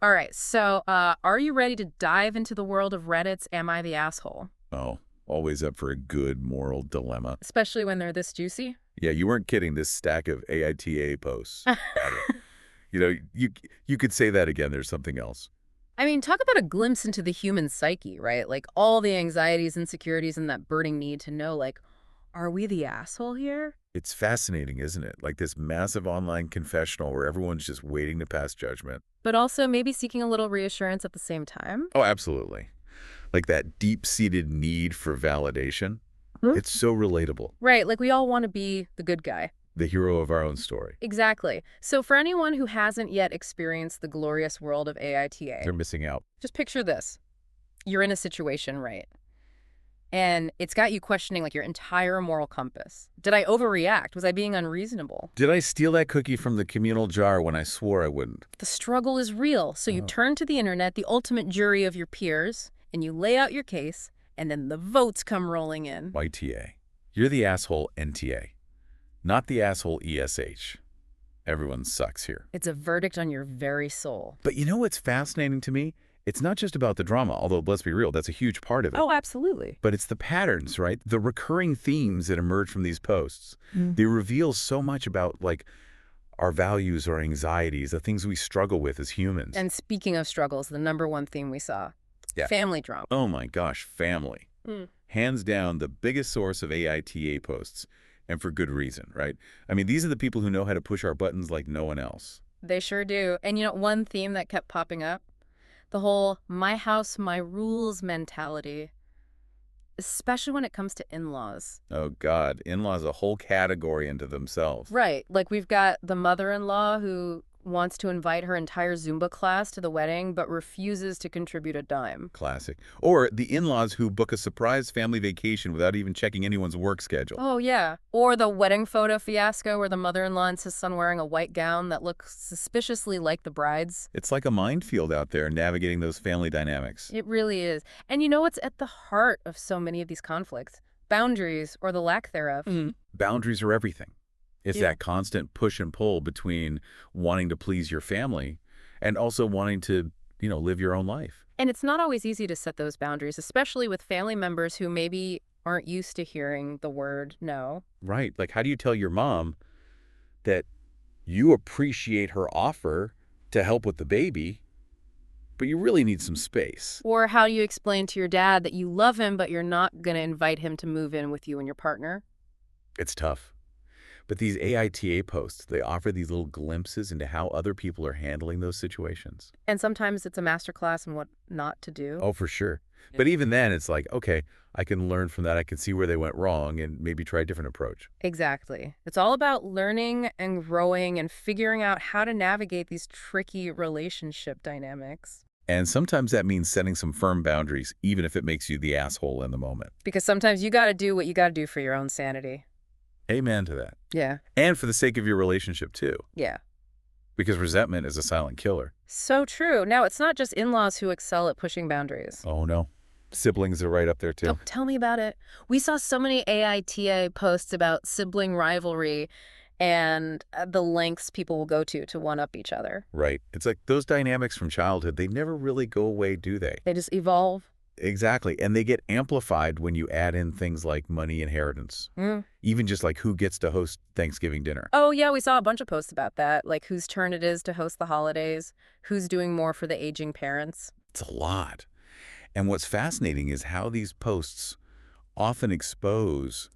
All right, so are you ready to dive into the world of Reddit's Am I the Asshole? Oh, always up for a good moral dilemma. Especially when they're this juicy? Yeah, you weren't kidding. This stack of AITA posts. Got it. You could say that again. There's something else. I mean, talk about a glimpse into the human psyche, right? Like all the anxieties, insecurities, and that burning need to know, like, are we the asshole here? It's fascinating, isn't it? Like this massive online confessional where everyone's just waiting to pass judgment. But also maybe seeking a little reassurance at the same time? Oh, absolutely. Like that deep-seated need for validation. Hmm? It's so relatable. Right, like we all want to be the good guy. The hero of our own story. Exactly. So for anyone who hasn't yet experienced the glorious world of They're AITA, missing out. just picture this. You're in a situation, right? And it's got you questioning like your entire moral compass. Did I overreact? Was I being unreasonable? Did I steal that cookie from the communal jar when I swore I wouldn't? The struggle is real. So you turn to the internet, the ultimate jury of your peers, and you lay out your case, and then the votes come rolling in. YTA. You're the asshole NTA. Not the asshole ESH. Everyone sucks here. It's a verdict on your very soul. But you know what's fascinating to me? It's not just about the drama, although let's be real, that's a huge part of it. Oh, absolutely. But it's the patterns, right? The recurring themes that emerge from these posts. They reveal so much about, like, our values, our anxieties, the things we struggle with as humans. And speaking of struggles, the number one theme we saw, Yeah. family drama. Oh my gosh, family. Mm. Hands down, the biggest source of AITA posts, and for good reason, right? I mean, these are the people who know how to push our buttons like no one else. They sure do. And you know, one theme that kept popping up? The whole my house, my rules mentality, especially when it comes to in-laws. Oh God, in-laws a whole category into themselves. Right. Like we've got the mother-in-law who wants to invite her entire Zumba class to the wedding, but refuses to contribute a dime. Classic. Or the in-laws who book a surprise family vacation without even checking anyone's work schedule. Oh, yeah. Or the wedding photo fiasco where the mother-in-law insists on wearing a white gown that looks suspiciously like the bride's. It's like a minefield out there navigating those family dynamics. It really is. And you know what's at the heart of so many of these conflicts? Boundaries, or the lack thereof. Boundaries are everything. It's Yeah. that constant push and pull between wanting to please your family and also wanting to, live your own life. And it's not always easy to set those boundaries, especially with family members who maybe aren't used to hearing the word no. Right. Like, how do you tell your mom that you appreciate her offer to help with the baby, but you really need some space? Or how do you explain to your dad that you love him, but you're not going to invite him to move in with you and your partner? It's tough. But these AITA posts, they offer these little glimpses into how other people are handling those situations. And sometimes it's a masterclass in what not to do. Oh, for sure. But even then, it's like, okay, I can learn from that. I can see where they went wrong and maybe try a different approach. Exactly. It's all about learning and growing and figuring out how to navigate these tricky relationship dynamics. And sometimes that means setting some firm boundaries, even if it makes you the asshole in the moment. Because sometimes you got to do what you got to do for your own sanity. Amen to that. Yeah. And for the sake of your relationship, too. Yeah. Because resentment is a silent killer. So true. Now, it's not just in-laws who excel at pushing boundaries. Oh, no. Siblings are right up there, too. Oh, tell me about it. We saw so many AITA posts about sibling rivalry and the lengths people will go to one-up each other. Right. It's like those dynamics from childhood, they never really go away, do they? They just evolve. Exactly. And they get amplified when you add in things like money inheritance. Even just like who gets to host Thanksgiving dinner. Oh, yeah, we saw a bunch of posts about that, like whose turn it is to host the holidays, who's doing more for the aging parents. It's a lot. And what's fascinating is how these posts often expose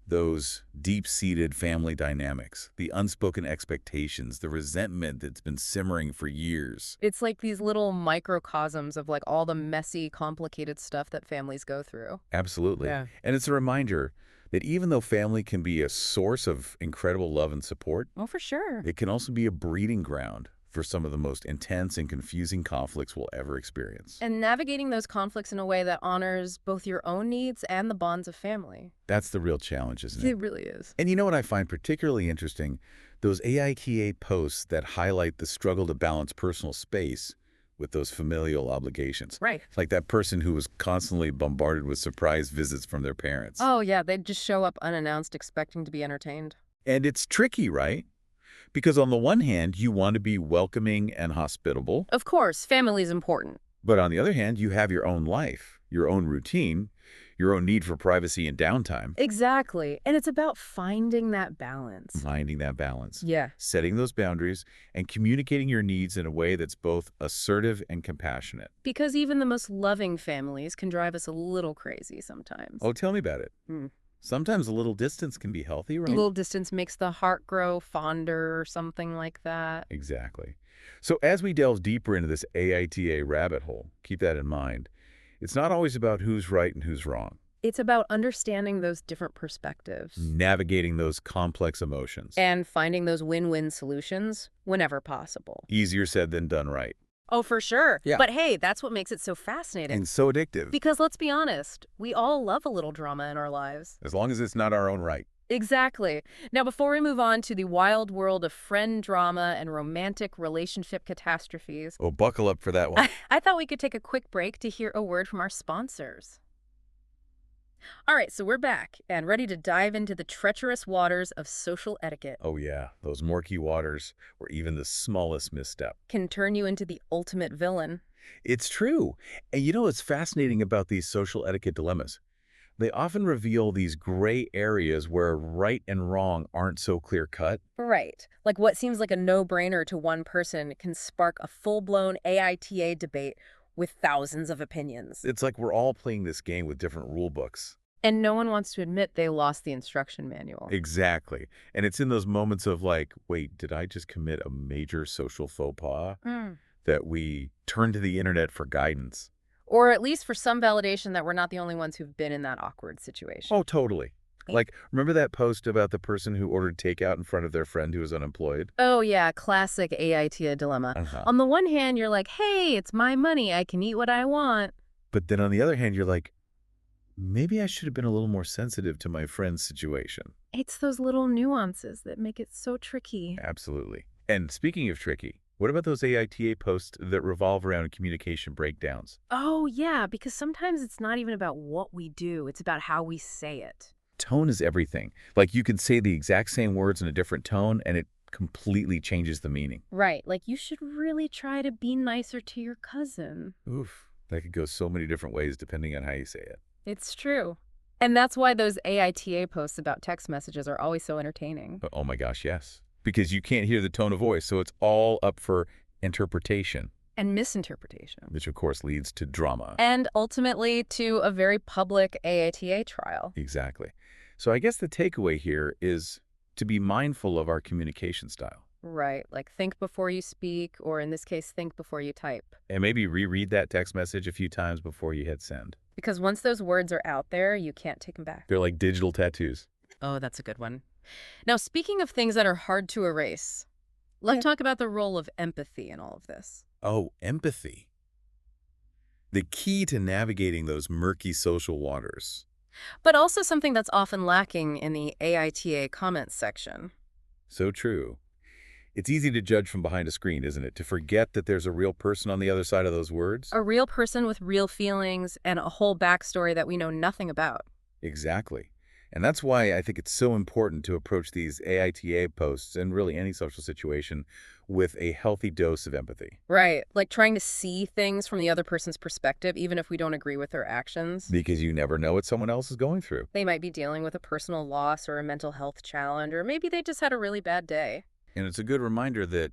those deep-seated family dynamics, the unspoken expectations, the resentment that's been simmering for years. It's like these little microcosms of like all the messy, complicated stuff that families go through. Absolutely. Yeah. And it's a reminder that even though family can be a source of incredible love and support, Oh, for sure. it can also be a breeding ground for some of the most intense and confusing conflicts we'll ever experience. And navigating those conflicts in a way that honors both your own needs and the bonds of family. That's the real challenge, isn't it? It really is. And you know what I find particularly interesting? Those AITA posts that highlight the struggle to balance personal space with those familial obligations. Right. Like that person who was constantly bombarded with surprise visits from their parents. Oh, yeah, they'd just show up unannounced expecting to be entertained. And it's tricky, right? Because on the one hand, you want to be welcoming and hospitable, Of course, family's important. but on the other hand, you have your own life, your own routine, your own need for privacy and downtime. Exactly. And it's about finding that balance. Finding that balance, Yeah. setting those boundaries, and communicating your needs in a way that's both assertive and compassionate. Because even the most loving families can drive us a little crazy sometimes. Oh, tell me about it. Hmm. Sometimes a little distance can be healthy, A right? little distance makes the heart grow fonder or something like that. Exactly. So as we delve deeper into this AITA rabbit hole, keep that in mind. It's not always about who's right and who's wrong. It's about understanding those different perspectives Navigating those complex emotions. and finding those win-win solutions whenever possible. Easier said than done right. Oh, for sure. Yeah. But hey, that's what makes it so fascinating. And so addictive, Because let's be honest, we all love a little drama in our lives. as long as it's not our own right. Exactly. Now, before we move on to the wild world of friend drama and romantic relationship catastrophes, Oh, buckle up for that one. I thought we could take a quick break to hear a word from our sponsors. All right, so we're back and ready to dive into the treacherous waters of social etiquette. Oh yeah, those murky waters where even the smallest misstep. Can turn you into the ultimate villain. It's true. And you know what's fascinating about these social etiquette dilemmas? They often reveal these gray areas where right and wrong aren't so clear-cut. Right. Like what seems like a no-brainer to one person can spark a full-blown AITA debate with thousands of opinions. It's like we're all playing this game with different rule books. And no one wants to admit they lost the instruction manual. Exactly. And it's in those moments of like, wait, did I just commit a major social faux pas? Mm. That we turn to the internet for guidance. Or at least for some validation that we're not the only ones who've been in that awkward situation. Oh, totally. Like, remember that post about the person who ordered takeout in front of their friend who was unemployed? Oh, yeah, classic AITA dilemma. On the one hand, you're like, hey, it's my money. I can eat what I want. But then on the other hand, you're like, maybe I should have been a little more sensitive to my friend's situation. It's those little nuances that make it so tricky. Absolutely. And speaking of tricky, what about those AITA posts that revolve around communication breakdowns? Oh, yeah, because sometimes it's not even about what we do. It's about how we say it. Tone is everything. Like you can say the exact same words in a different tone and it completely changes the meaning. Right, like you should really try to be nicer to your cousin. Oof. That could go so many different ways depending on how you say it. It's true. And that's why those AITA posts about text messages are always so entertaining. But oh my gosh, yes. Because you can't hear the tone of voice, so it's all up for interpretation. And misinterpretation. Which of course leads to drama. And ultimately to a very public AITA trial. Exactly. So I guess the takeaway here is to be mindful of our communication style. Right, like think before you speak, or in this case, think before you type. And maybe reread that text message a few times before you hit send. Because once those words are out there, you can't take them back. They're like digital tattoos. Oh, that's a good one. Now, speaking of things that are hard to erase, let's talk about the role of empathy in all of this. Oh, empathy. The key to navigating those murky social waters. But also something that's often lacking in the AITA comments section. So true. It's easy to judge from behind a screen, isn't it? To forget that there's a real person on the other side of those words. A real person with real feelings and a whole backstory that we know nothing about. Exactly. And that's why I think it's so important to approach these AITA posts and really any social situation with a healthy dose of empathy. Right, like trying to see things from the other person's perspective, even if we don't agree with their actions. Because you never know what someone else is going through. They might be dealing with a personal loss or a mental health challenge, or maybe they just had a really bad day. And it's a good reminder that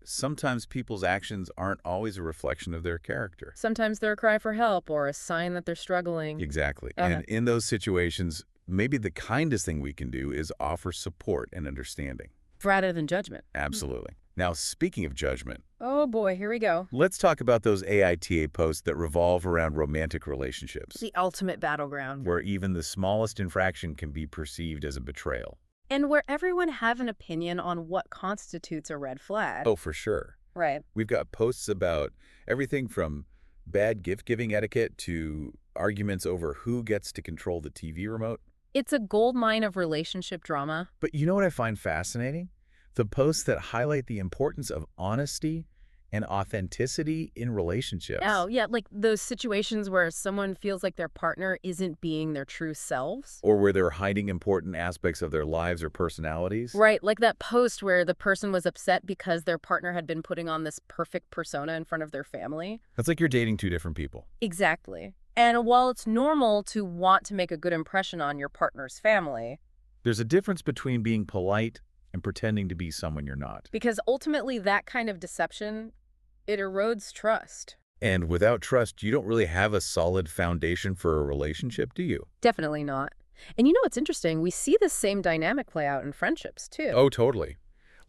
sometimes people's actions aren't always a reflection of their character. Sometimes they're a cry for help or a sign that they're struggling. Exactly. Okay. And in those situations, maybe the kindest thing we can do is offer support and understanding. Rather than judgment. Absolutely. Now, speaking of judgment, Oh boy, here we go. let's talk about those AITA posts that revolve around romantic relationships, The ultimate battleground. where even the smallest infraction can be perceived as a betrayal. And where everyone have an opinion on what constitutes a red flag. Oh, for sure. Right. We've got posts about everything from bad gift-giving etiquette to arguments over who gets to control the TV remote. It's a gold mine of relationship drama. But you know what I find fascinating? The posts that highlight the importance of honesty and authenticity in Oh, relationships. yeah, like those situations where someone feels like their partner isn't being their true selves. Or where they're hiding important aspects of their lives or personalities. Right, like that post where the person was upset because their partner had been putting on this perfect persona in front of their family. That's like you're dating two different people. Exactly. And while it's normal to want to make a good impression on your partner's family, There's a difference between being polite and pretending to be someone you're not. because ultimately that kind of deception, it erodes trust. And without trust, you don't really have a solid foundation for a relationship, do you? Definitely not. And you know what's interesting? We see this same dynamic play out in friendships, too. Oh, totally.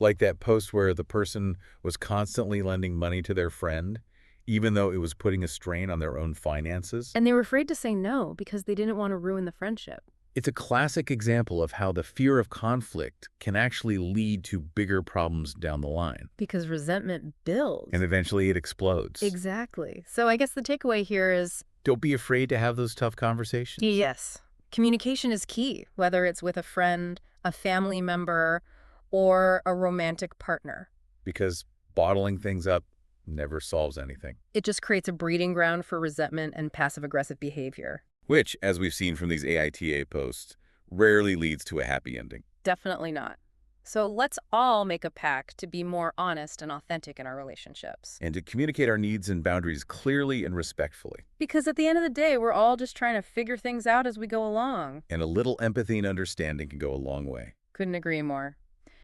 Like that post where the person was constantly lending money to their friend, even though it was putting a strain on their own finances. And they were afraid to say no because they didn't want to ruin the friendship. It's a classic example of how the fear of conflict can actually lead to bigger problems down the line. Because resentment builds. And eventually it explodes. Exactly. So I guess the takeaway here is Don't be afraid to have those tough conversations. yes, communication is key, whether it's with a friend, a family member, or a romantic partner. Because bottling things up never solves anything. It just creates a breeding ground for resentment and passive-aggressive behavior. Which, as we've seen from these AITA posts, rarely leads to a happy ending. Definitely not. So let's all make a pact to be more honest and authentic in our relationships. And to communicate our needs and boundaries clearly and respectfully. Because at the end of the day, we're all just trying to figure things out as we go along. And a little empathy and understanding can go a long way. Couldn't agree more.